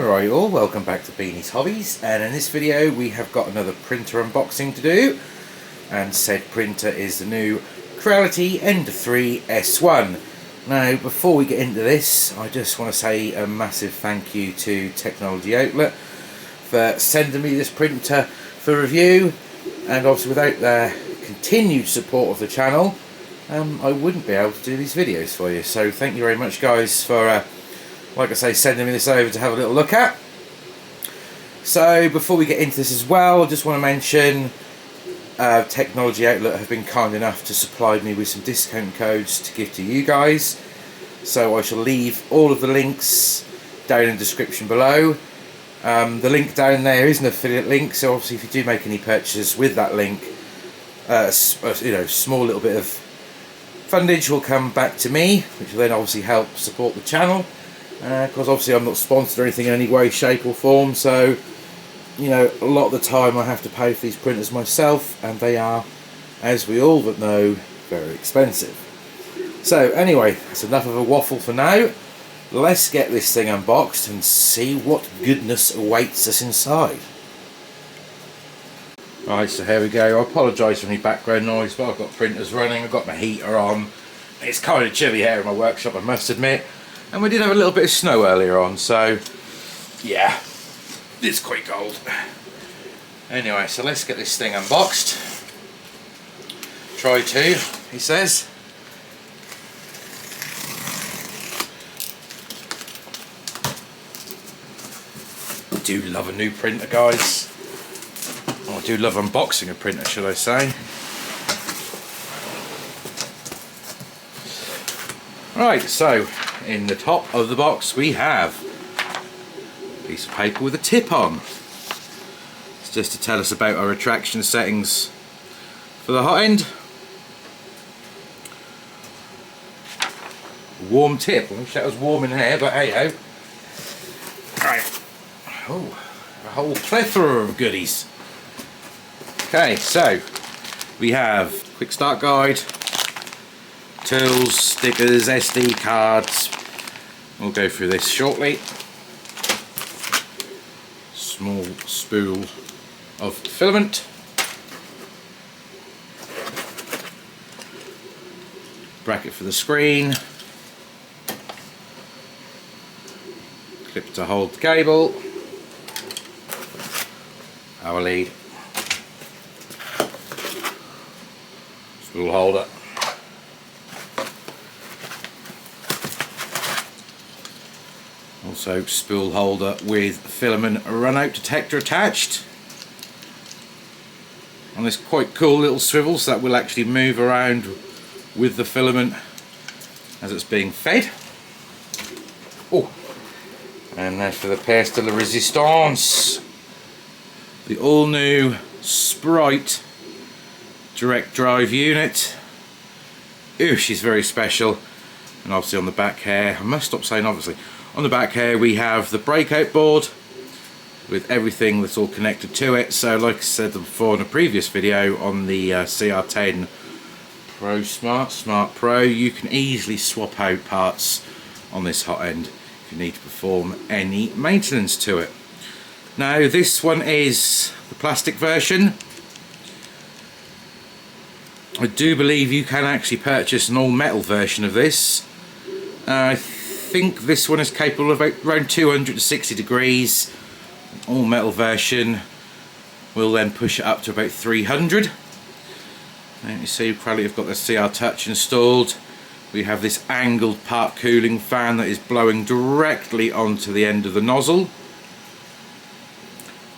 Alright all, welcome back to Beanie's Hobbies, and in this video we have got another printer unboxing to do, and said printer is the new Creality Ender 3 S1. Now before we get into this, I just want to say a massive thank you to Technology Outlet for sending me this printer for review, and obviously without their continued support of the channel I wouldn't be able to do these videos for you, so thank you very much guys for like I say, sending me this over to have a little look at. So before we get into this as well, I just want to mention Technology Outlet have been kind enough to supply me with some discount codes to give to you guys. So I shall leave all of the links down in the description below. The link down there is an affiliate link, so obviously if you do make any purchases with that link, small little bit of fundage will come back to me, which will then obviously help support the channel. Because obviously I'm not sponsored or anything in any way, shape or form, so you know, a lot of the time I have to pay for these printers myself, and they are, as we all but know, very expensive. So anyway, that's enough of a waffle for now. Let's get this thing unboxed and see what goodness awaits us inside. Right, so here we go. I apologise for any background noise, but I've got printers running, I've got my heater on. It's kind of chilly here in my workshop, I must admit. And we did have a little bit of snow earlier on, so yeah, it's quite cold. Anyway, so let's get this thing unboxed. Try to, he says. I do love a new printer, guys. Oh, I do love unboxing a printer, should I say. Right, so in the top of the box we have a piece of paper with a tip on. It's just to tell us about our retraction settings for the hot end. Warm tip. I wish that was warm in here, but hey ho. Right. Oh, a whole plethora of goodies. Okay, so we have quick start guide, tools, stickers, SD cards. We'll go through this shortly. Small spool of filament. Bracket for the screen. Clip to hold the cable. Power lead. Spool holder. Also spool holder with filament runout detector attached. On this quite cool little swivel, so that will actually move around with the filament as it's being fed. Oh, and now for the pièce de la résistance, the all new Sprite direct drive unit. Ooh, she's very special. And obviously on the back here, I must stop saying obviously, on the back here we have the breakout board with everything that's all connected to it. So like I said before in a previous video on the CR10 Pro Smart Pro, you can easily swap out parts on this hot end if you need to perform any maintenance to it. Now this one is the plastic version. I do believe you can actually purchase an all metal version of this. I think this one is capable of around 260 degrees. An all metal version will then push it up to about 300. And you see, probably have got the CR Touch installed. We have this angled part cooling fan that is blowing directly onto the end of the nozzle.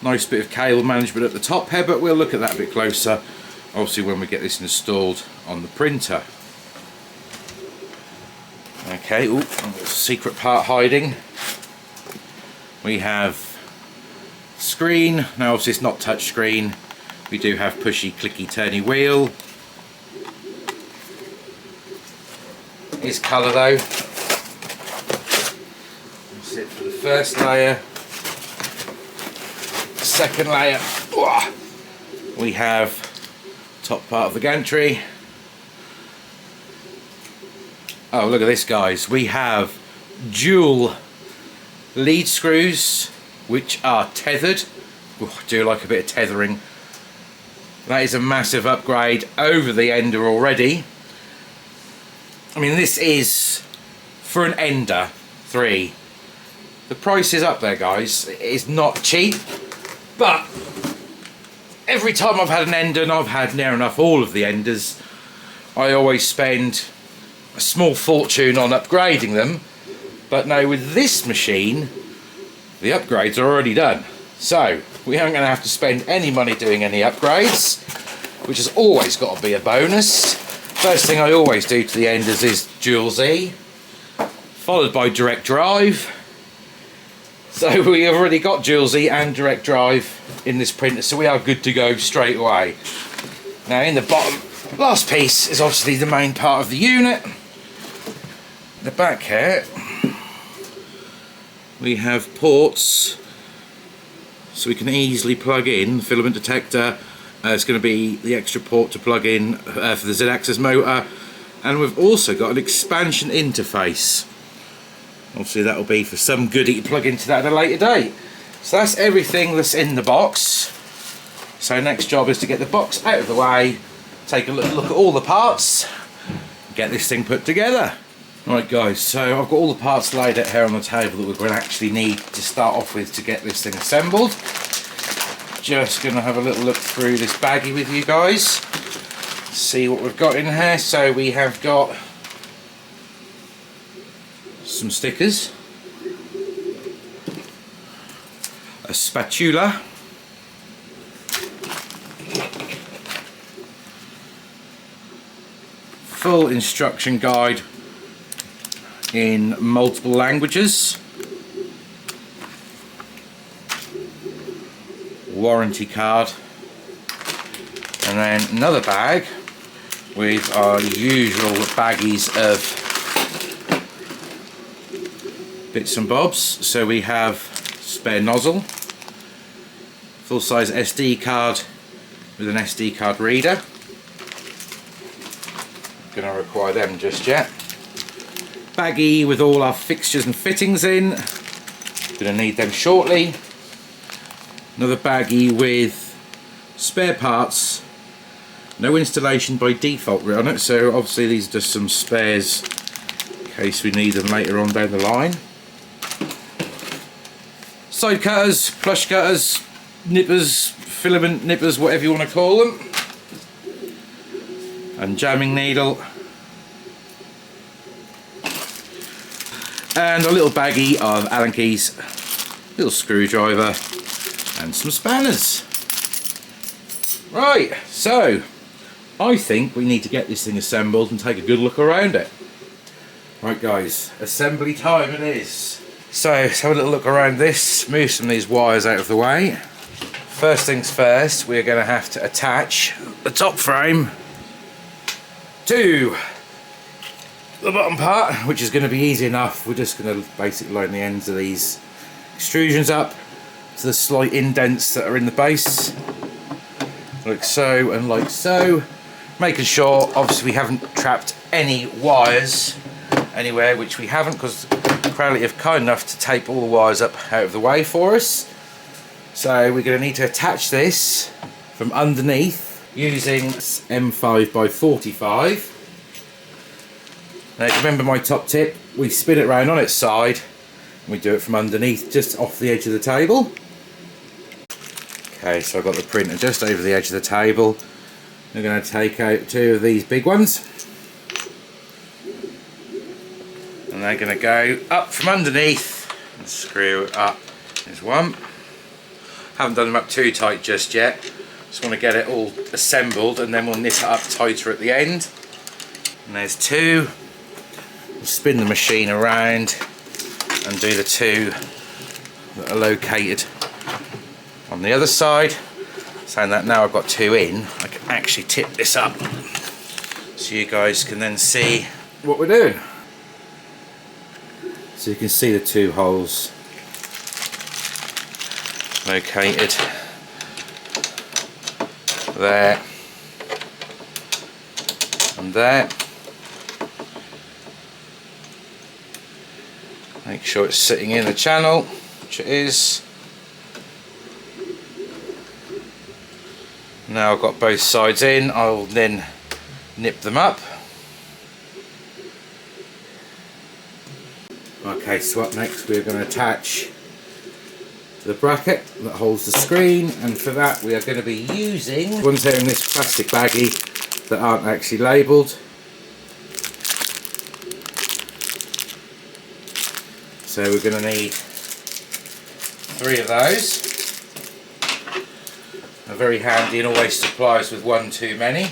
Nice bit of cable management at the top here, but we'll look at that a bit closer obviously when we get this installed on the printer. Okay, ooh, secret part hiding. We have screen. Now obviously it's not touch screen. We do have pushy clicky turny wheel. It's colour though. That's it for the first layer. Second layer, we have top part of the gantry. Oh, look at this guys, we have dual lead screws which are tethered. Ooh, I do like a bit of tethering. That is a massive upgrade over the Ender already. I mean, this is, for an Ender 3, the price is up there, guys. It is not cheap, but every time I've had an Ender, and I've had near enough all of the Enders, I always spend a small fortune on upgrading them. But now with this machine, the upgrades are already done. So we aren't going to have to spend any money doing any upgrades, which has always got to be a bonus. First thing I always do to the Enders is dual Z, followed by direct drive. So we have already got dual Z and direct drive in this printer, so we are good to go straight away. Now in the bottom, last piece is obviously the main part of the unit. The back here, we have ports, so we can easily plug in the filament detector. It's going to be the extra port to plug in for the Z-axis motor, and we've also got an expansion interface. Obviously that will be for some goodie to plug into that at a later date. So that's everything that's in the box. So next job is to get the box out of the way, take a look at all the parts, get this thing put together. Right guys, so I've got all the parts laid out here on the table that we're going to actually need to start off with to get this thing assembled. Just going to have a little look through this baggie with you guys, see what we've got in here. So we have got some stickers, a spatula, full instruction guide in multiple languages, warranty card, and then another bag with our usual baggies of bits and bobs. So we have spare nozzle, full-size SD card with an SD card reader. Not going to require them just yet. Baggie with all our fixtures and fittings in. Going to need them shortly. Another baggie with spare parts. No installation by default on it, so obviously these are just some spares in case we need them later on down the line. Side cutters, plush cutters, nippers, filament nippers, whatever you want to call them. And jamming needle. And a little baggie of Allen keys, little screwdriver, and some spanners. Right, so I think we need to get this thing assembled and take a good look around it. Right guys, assembly time it is. So let's have a little look around this, move some of these wires out of the way. First things first, we're going to have to attach the top frame to the bottom part, which is going to be easy enough. We're just going to basically line the ends of these extrusions up to the slight indents that are in the base, like so and like so, making sure obviously we haven't trapped any wires anywhere, which we haven't, because Creality are kind enough to tape all the wires up out of the way for us. So we're going to need to attach this from underneath using M5 by 45. Now remember my top tip, we spin it round on its side and we do it from underneath, just off the edge of the table. Okay, so I've got the printer just over the edge of the table. We're going to take out two of these big ones, and they're going to go up from underneath and screw up. There's one. Haven't done them up too tight just yet, just want to get it all assembled and then we'll knit it up tighter at the end. And there's two. We'll spin the machine around and do the two that are located on the other side. Saying that, now I've got two in, I can actually tip this up so you guys can then see what we're doing. So you can see the two holes located there and there. Make sure it's sitting in the channel, which it is. Now I've got both sides in, I'll then nip them up. Okay, so up next we're going to attach the bracket that holds the screen, and for that we are going to be using ones here in this plastic baggie that aren't actually labelled. So we're going to need 3 of those. They're very handy and always supplies with one too many.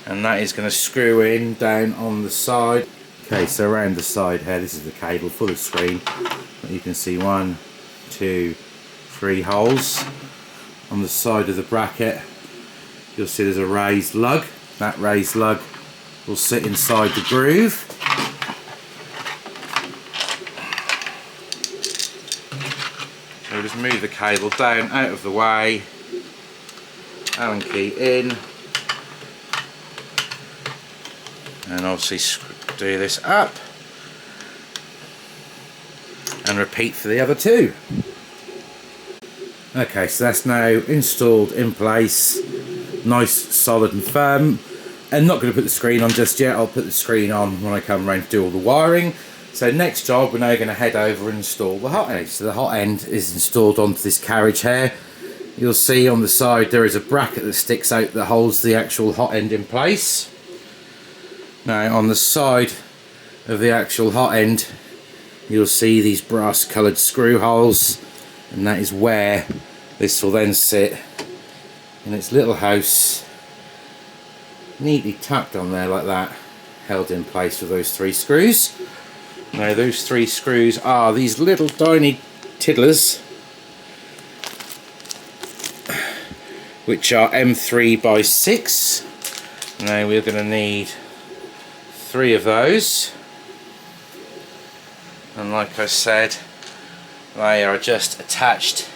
And that is going to screw in down on the side. Okay, so around the side here, this is the cable for the screen. You can see 1, 2, 3 holes. On the side of the bracket, you'll see there's a raised lug. That raised lug will sit inside the groove. So we'll just move the cable down out of the way. Allen key in. And obviously do this up and repeat for the other 2. Okay, so that's now installed in place, nice, solid and firm. And not going to put the screen on just yet. I'll put the screen on when I come around to do all the wiring. So next job, we're now going to head over and install the hot end. So the hot end is installed onto this carriage here. You'll see on the side there is a bracket that sticks out that holds the actual hot end in place. Now on the side of the actual hot end, you'll see these brass coloured screw holes, and that is where this will then sit in its little house, neatly tacked on there like that, held in place with those 3 screws. Now those 3 screws are these little tiny tiddlers, which are M3 by 6. Now we're going to need 3 of those, and like I said, they are just attached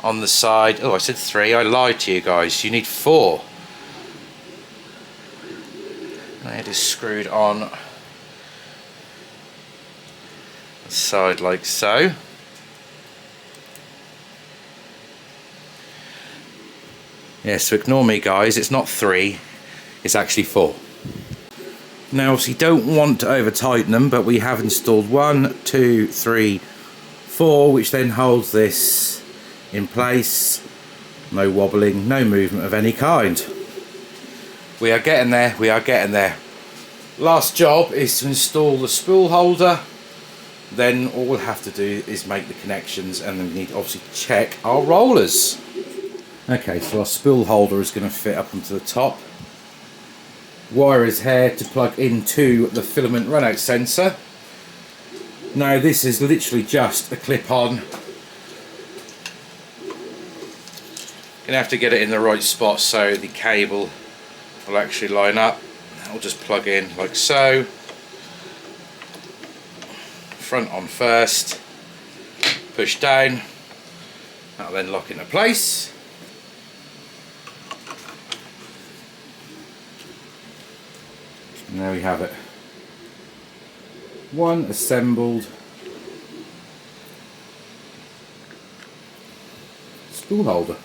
on the side. Oh, I said 3, I lied to you guys, you need 4. And it is screwed on the side like so. Yeah, so ignore me guys, it's not 3, it's actually 4. Now obviously don't want to over tighten them, but we have installed 1, 2, 3, 4, which then holds this in place. No wobbling, no movement of any kind. We are getting there, we are getting there. Last job is to install the spool holder. Then all we'll have to do is make the connections, and then we need to obviously check our rollers. Okay, so our spool holder is going to fit up onto the top. Wire is here to plug into the filament runout sensor. Now this is literally just a clip-on. Gonna have to get it in the right spot so the cable will actually line up. I'll just plug in like so. Front on first, push down, that'll then lock into place. And there we have it. One assembled spool holder,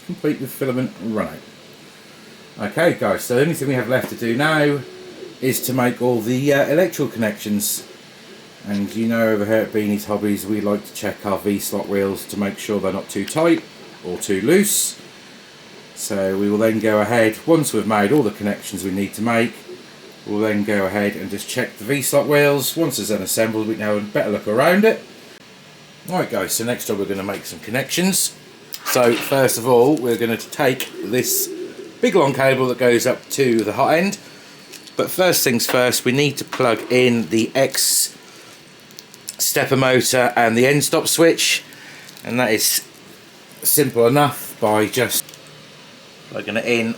complete with filament runout. Okay guys, so the only thing we have left to do now is to make all the electrical connections. And you know, over here at Beanie's Hobbies, we like to check our V-slot reels to make sure they're not too tight or too loose. So we will then go ahead, once we've made all the connections we need to make, we'll then go ahead and just check the V-slot wheels. Once it's unassembled, we can have a better look around it. Alright guys, so next up we're going to make some connections. So first of all, we're going to take this big long cable that goes up to the hot end. But first things first, we need to plug in the X stepper motor and the end stop switch. And that is simple enough by just plugging it in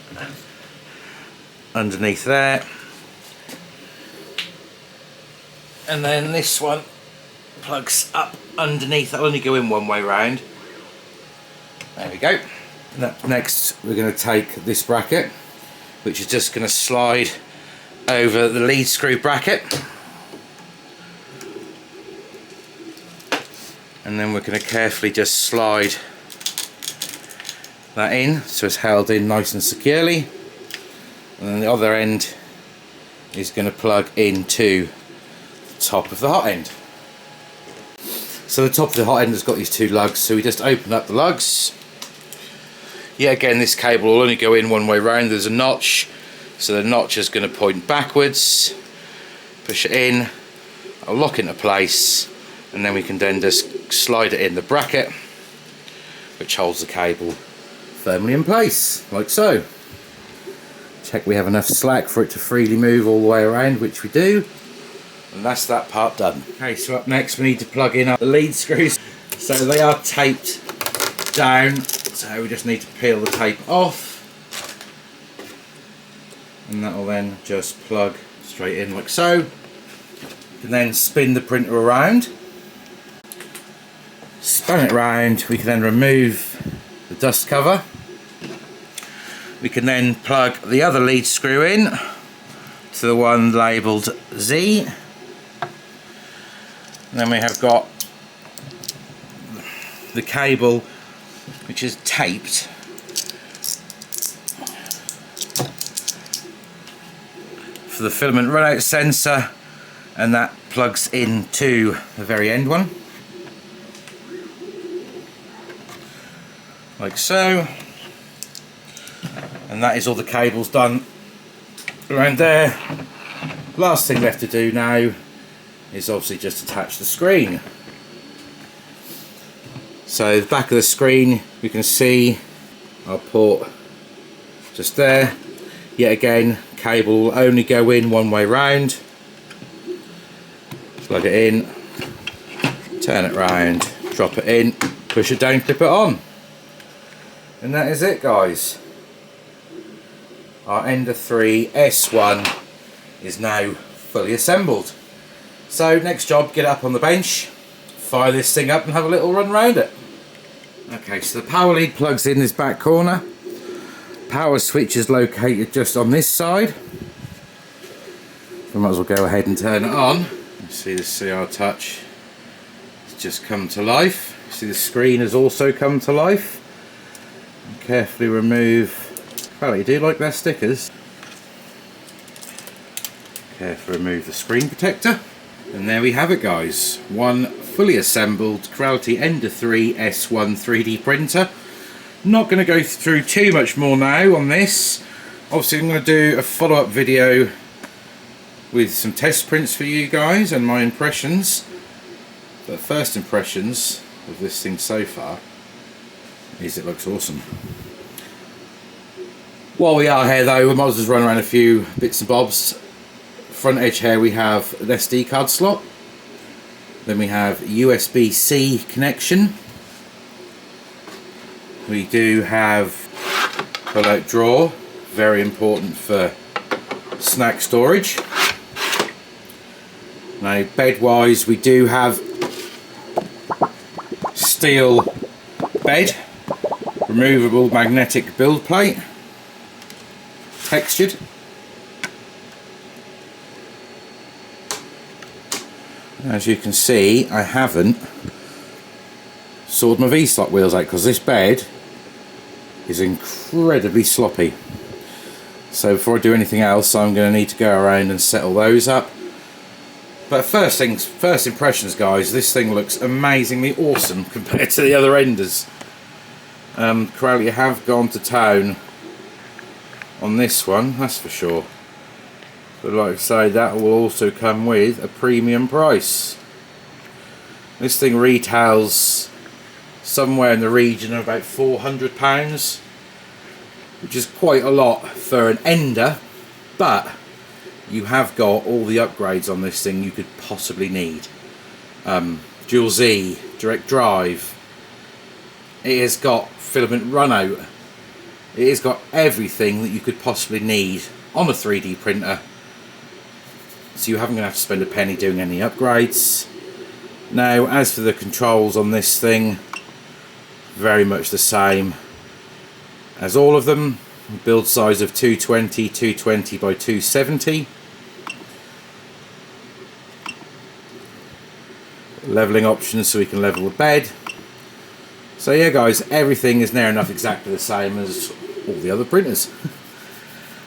underneath there. And then this one plugs up underneath. That'll only go in one way round. There we go. Next we're going to take this bracket, which is just going to slide over the lead screw bracket, and then we're going to carefully just slide that in so it's held in nice and securely, and then the other end is going to plug into the top of the hot end. So the top of the hot end has got these two lugs, so we just open up the lugs. Yet again, this cable will only go in one way round. There's a notch, so the notch is going to point backwards. Push it in, I'll lock into place, and then we can then just slide it in the bracket, which holds the cable firmly in place, like so. Check we have enough slack for it to freely move all the way around, which we do. And that's that part done. Okay, so up next we need to plug in the lead screws. So they are taped down, so we just need to peel the tape off. And that will then just plug straight in like so. You can then spin the printer around. Spin it around, we can then remove the dust cover. We can then plug the other lead screw in to the one labelled Z. And then we have got the cable which is taped for the filament runout sensor, and that plugs into the very end one, like so. And that is all the cables done around there. Last thing left to do now is obviously just attach the screen. So the back of the screen, we can see our port just there. Yet again, cable will only go in one way round. Plug it in, turn it round, drop it in, push it down, clip it on. And that is it, guys. Our Ender 3 S1 is now fully assembled. So next job, get it up on the bench, fire this thing up and have a little run around it. Okay, so the power lead plugs in this back corner. Power switch is located just on this side. We might as well go ahead and turn it on. You see the CR touch, it's just come to life. You see the screen has also come to life. And carefully remove, well, you do like their stickers. Carefully remove the screen protector. And there we have it, guys. One fully assembled Creality Ender 3 S1 3D printer. Not going to go through too much more now on this. Obviously I'm going to do a follow-up video with some test prints for you guys and my impressions. But first impressions of this thing so far is it looks awesome. While we are here though, we might as well just run around a few bits and bobs. Front edge here we have an SD card slot, then we have USB-C connection, we do have pull-out drawer, very important for snack storage. Now bed wise we do have steel bed, removable magnetic build plate, textured. As you can see, I haven't sawed my V-slot wheels out because this bed is incredibly sloppy. So before I do anything else, I'm going to need to go around and settle those up. But first impressions, guys, this thing looks amazingly awesome compared to the other Enders. Creality have gone to town on this one, that's for sure. But like I say, that will also come with a premium price. This thing retails somewhere in the region of about £400, which is quite a lot for an Ender, but you have got all the upgrades on this thing you could possibly need. Dual Z, direct drive, it has got filament runout, it has got everything that you could possibly need on a 3D printer. So you haven't going to have to spend a penny doing any upgrades. Now as for the controls on this thing, very much the same as all of them. Build size of 220 by 270. Leveling options so we can level the bed. So yeah guys, everything is near enough exactly the same as all the other printers.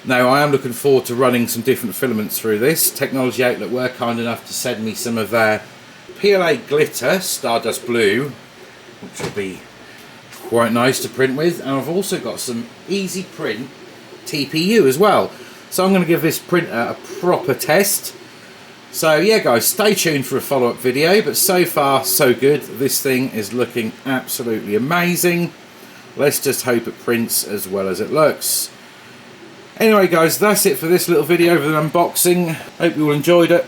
Now I am looking forward to running some different filaments through this. Technology Outlet were kind enough to send me some of their PLA glitter Stardust Blue, which will be quite nice to print with, and I've also got some Easy Print TPU as well. So I'm going to give this printer a proper test. So yeah guys, stay tuned for a follow-up video, but so far so good. This thing is looking absolutely amazing. Let's just hope it prints as well as it looks. Anyway guys, that's it for this little video of an unboxing. Hope you all enjoyed it.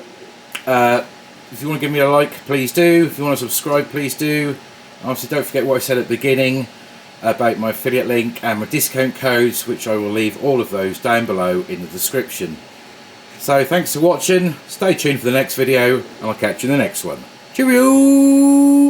If you want to give me a like, please do. If you want to subscribe, please do. Obviously don't forget what I said at the beginning about my affiliate link and my discount codes, which I will leave all of those down below in the description. So thanks for watching, stay tuned for the next video, and I'll catch you in the next one. Cheerio!